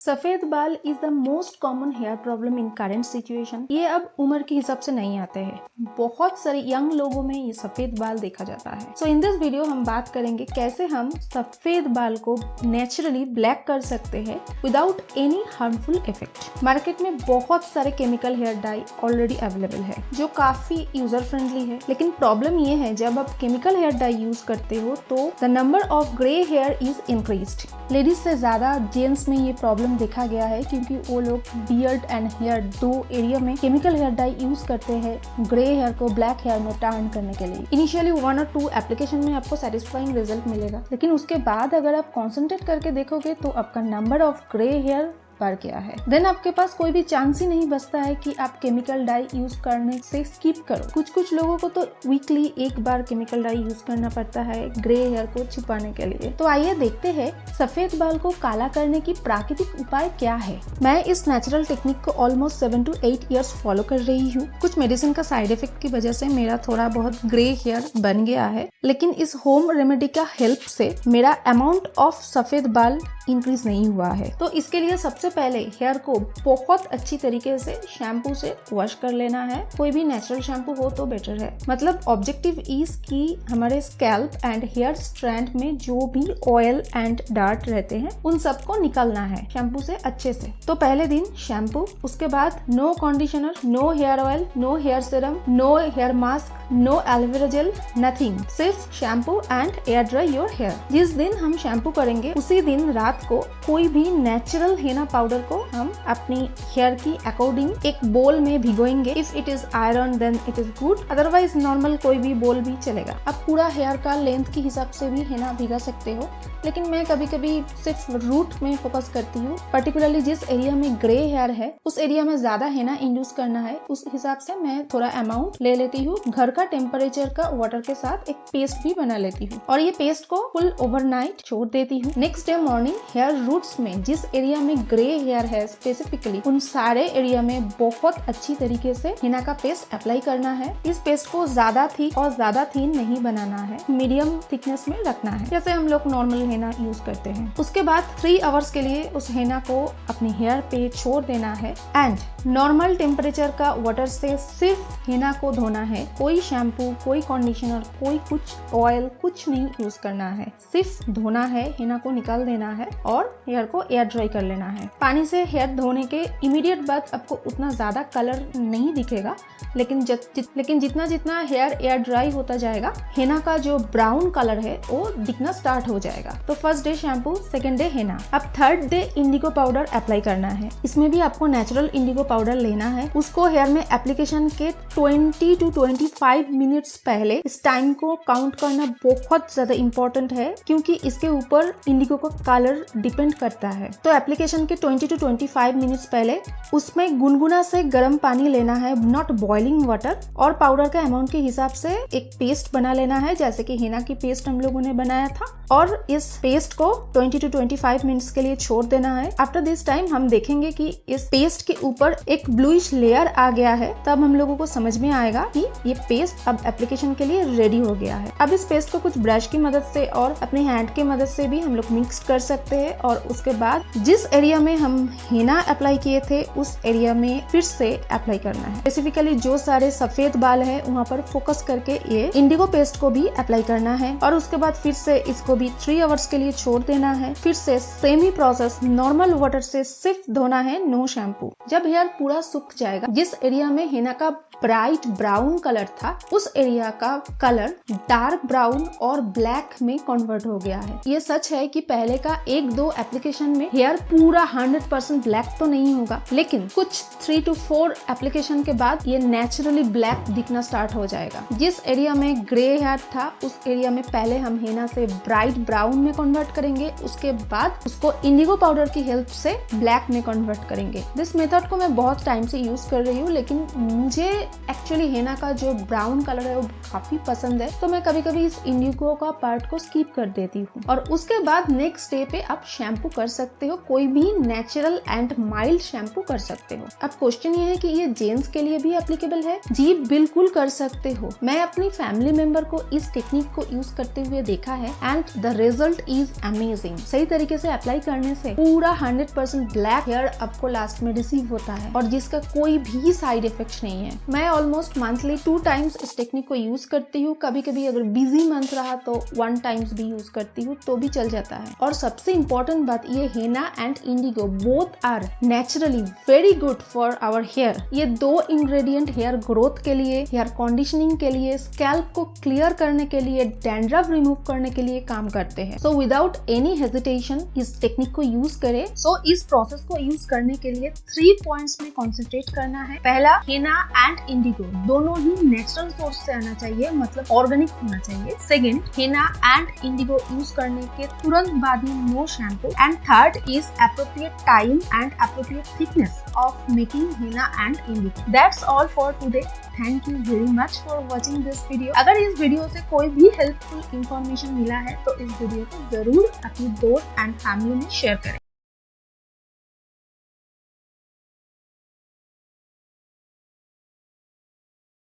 सफेद बाल is the most common hair problem in current situation. ये अब उम्र के हिसाब से नहीं आते हैं, बहुत सारे यंग लोगों में ये सफेद बाल देखा जाता है। सो इन दिस वीडियो हम बात करेंगे कैसे हम सफेद बाल को नेचुरली ब्लैक कर सकते हैं without any harmful effect. Market में बहुत सारे chemical hair dye already available है जो काफी यूजर फ्रेंडली है, लेकिन प्रॉब्लम ये है जब आप केमिकल हेयर डाई यूज करते हो तो the number of grey here is increased. Ladies से ज्यादा जेंट्स में ये प्रॉब्लम देखा गया है क्योंकि वो लोग बियर्ड एंड हेयर दो एरिया में केमिकल हेयर डाई यूज करते हैं ग्रे हेयर को ब्लैक हेयर में टर्न करने के लिए। इनिशियली 1 और 2 एप्लीकेशन में आपको सेटिस्फाइंग रिजल्ट मिलेगा, लेकिन उसके बाद अगर आप कॉन्सेंट्रेट करके देखोगे तो आपका नंबर ऑफ ग्रे हेयर बढ़ गया है। देन आपके पास कोई भी चांस ही नहीं बचता है कि आप केमिकल डाई यूज करने से स्किप करो। कुछ लोगों को तो वीकली एक बार केमिकल डाई यूज करना पड़ता है ग्रे हेयर को छुपाने के लिए। तो आइए देखते हैं सफेद बाल को काला करने की प्राकृतिक उपाय क्या है। मैं इस नेचुरल टेक्निक को ऑलमोस्ट 7 to 8 ईयर्स फॉलो कर रही हूँ। कुछ मेडिसिन का साइड इफेक्ट की वजह से मेरा थोड़ा बहुत ग्रे हेयर बन गया है, लेकिन इस होम रेमेडी का हेल्प से मेरा अमाउंट ऑफ सफेद बाल इंक्रीज नहीं हुआ है। तो इसके लिए सबसे पहले हेयर को बहुत अच्छी तरीके से शैम्पू से वॉश कर लेना है। कोई भी नेचुरल शैम्पू हो तो बेटर है। मतलब ऑब्जेक्टिव इज कि हमारे स्कैल्प एंड हेयर स्ट्रैंड में जो भी ऑयल एंड डार्ट रहते हैं उन सबको निकालना है शैम्पू से अच्छे से। तो पहले दिन शैम्पू, उसके बाद no conditioner, no hair oil, no hair serum, no hair mask, no aloe vera gel, nothing, सिर्फ shampoo and air dry your hair. जिस दिन हम शैम्पू करेंगे उसी दिन रात को कोई भी नेचुरल हेना पाउडर को हम अपनी हेयर की अकॉर्डिंग एक बोल में भिगोएंगे। If it is iron then it is good, otherwise normal कोई भी बोल भी चलेगा। आप पूरा हेयर का लेंथ के हिसाब से भी हेना भिगा सकते हो, लेकिन मैं कभी कभी सिर्फ रूट में फोकस करती हूँ। पर्टिकुलरली जिस एरिया में ग्रे हेयर है उस एरिया में ज्यादा हेना इंड्यूस करना है, उस हिसाब से मैं थोड़ा अमाउंट ले लेती हूँ। घर का टेम्परेचर का वाटर के साथ एक पेस्ट भी बना लेती हूँ और ये पेस्ट को फुल ओवरनाइट छोड़ देती हूँ। Next day morning hair roots में जिस एरिया में ग्रे हेयर है स्पेसिफिकली उन सारे एरिया में बहुत अच्छी तरीके से हेना का पेस्ट अप्लाई करना है। इस पेस्ट को ज्यादा थिक और ज्यादा थिन नहीं बनाना है, मीडियम थिकनेस में रखना है जैसे हम लोग नॉर्मल हेना यूज करते हैं। उसके बाद 3 आवर्स के लिए उस हेना को अपने हेयर पे छोड़ देना है एंड नॉर्मल टेम्परेचर का वाटर से सिर्फ हेना को धोना है। कोई शैम्पू, कोई कंडीशनर, कोई कुछ ऑयल कुछ नहीं यूज करना है, सिर्फ धोना है, हेना को निकाल देना है और हेयर को एयर ड्राई कर लेना है। पानी से हेयर धोने के इमीडिएट बाद आपको उतना ज्यादा कलर नहीं दिखेगा, लेकिन जितना जितना हेयर एयर ड्राई होता जाएगा हेना का जो ब्राउन कलर है वो दिखना स्टार्ट हो जाएगा। तो first day shampoo, second day henna. अब third day indigo powder apply करना है। इसमें भी आपको नेचुरल इंडिगो पाउडर लेना है। उसको हेयर में एप्लीकेशन के 20 to 25 मिनट्स पहले इस टाइम को काउंट करना बहुत ज्यादा इम्पोर्टेंट है क्योंकि इसके ऊपर इंडिगो का कलर डिपेंड करता है। तो एप्लीकेशन के 20 to 25 मिनट्स पहले उसमें गुनगुना से गर्म पानी लेना है, नॉट बॉइलिंग वाटर, और पाउडर का अमाउंट के हिसाब से एक पेस्ट बना लेना है जैसे कि हेना की पेस्ट हम लोगों ने बनाया था, और इस पेस्ट को 20 to 25 मिनट्स के लिए छोड़ देना है। आफ्टर दिस टाइम हम देखेंगे कि इस पेस्ट के ऊपर एक ब्लूइश लेयर आ गया है, तब हम लोगों को समझ में आएगा कि ये पेस्ट अब एप्लीकेशन के लिए रेडी हो गया है। अब इस पेस्ट को कुछ ब्रश की मदद से और अपने हैंड की मदद से भी हम लोग मिक्स कर सकते हैं और उसके बाद जिस एरिया में हम हेना अप्लाई किए थे उस एरिया में फिर से अप्लाई करना है। स्पेसिफिकली जो सारे सफेद बाल है वहाँ पर फोकस करके ये इंडिगो पेस्ट को भी अप्लाई करना है और उसके बाद फिर से इसको भी 3 आवर्स के लिए छोड़ देना है। फिर से सेम ही प्रोसेस, नॉर्मल वाटर से सिर्फ धोना है, नो शैम्पू। जब हेयर पूरा सूख जाएगा, जिस एरिया में हेना का ब्राइट ब्राउन कलर था उस एरिया का कलर डार्क ब्राउन और ब्लैक में कन्वर्ट हो गया है। ये सच है कि पहले का 1-2 एप्लीकेशन में हेयर पूरा 100% ब्लैक तो नहीं होगा, लेकिन कुछ 3 to 4 एप्लीकेशन के बाद ये नेचुरली ब्लैक दिखना स्टार्ट हो जाएगा। जिस एरिया में ग्रे हेयर था उस एरिया में पहले हम हेना से ब्राइट ब्राउन में कन्वर्ट करेंगे, उसके बाद उसको इंडिगो पाउडर की हेल्प से ब्लैक में कन्वर्ट करेंगे। दिस मेथड को मैं बहुत टाइम से यूज कर रही हूँ, लेकिन मुझे एक्चुअली हेना का जो ब्राउन कलर है वो काफी पसंद है, तो मैं कभी कभी इस इंडिगो का पार्ट को स्किप कर देती हूँ। और उसके बाद नेक्स्ट डे पे आप शैम्पू कर सकते हो कोई भी नेचुरल एंड माइल्ड शैम्पू कर सकते हो। अब क्वेश्चन ये है कि ये जेंट्स के लिए भी एप्लीकेबल है? जी बिल्कुल कर सकते हो। मैं अपनी फैमिली मेंबर को इस टेक्निक को यूज करते हुए देखा है and the result is amazing. सही तरीके से अप्लाई करने से पूरा 100% ब्लैक हेयर आपको लास्ट में रिसीव होता है और जिसका कोई भी साइड इफेक्ट नहीं है। मैं ऑलमोस्ट मंथली 2 टाइम्स इस टेक्निक को यूज करती हूँ। कभी कभी अगर बिजी मंथ रहा तो 1 टाइम्स भी यूज करती हूँ तो भी चल जाता है। और सबसे इम्पोर्टेंट बात, ये henna and indigo both are naturally very good for our hair. ये 2 इंग्रेडिएंट हेयर ग्रोथ के लिए, हेयर कंडीशनिंग के लिए, स्कैल्प को क्लियर करने के लिए, डैंड्रफ रिमूव करने के लिए काम करते हैं। सो विदाउट एनी हेजिटेशन इस टेक्निक को यूज करें। सो इस प्रोसेस को यूज करने के लिए 3 पॉइंट्स में कॉन्सेंट्रेट करना है। पहला, हेना एंड इंडिगो दोनों ही नेचुरल सोर्स से आना चाहिए, मतलब ऑर्गेनिक होना चाहिए। Second, henna and indigo use करने के तुरंत बाद ही no shampoo. And third is appropriate time and appropriate thickness of making henna and indigo. That's all for today. Thank you very much for watching this video. अगर इस video से कोई भी हेल्पफुल इंफॉर्मेशन मिला है तो इस वीडियो को जरूर अपने दोस्त एंड फैमिली में शेयर करें।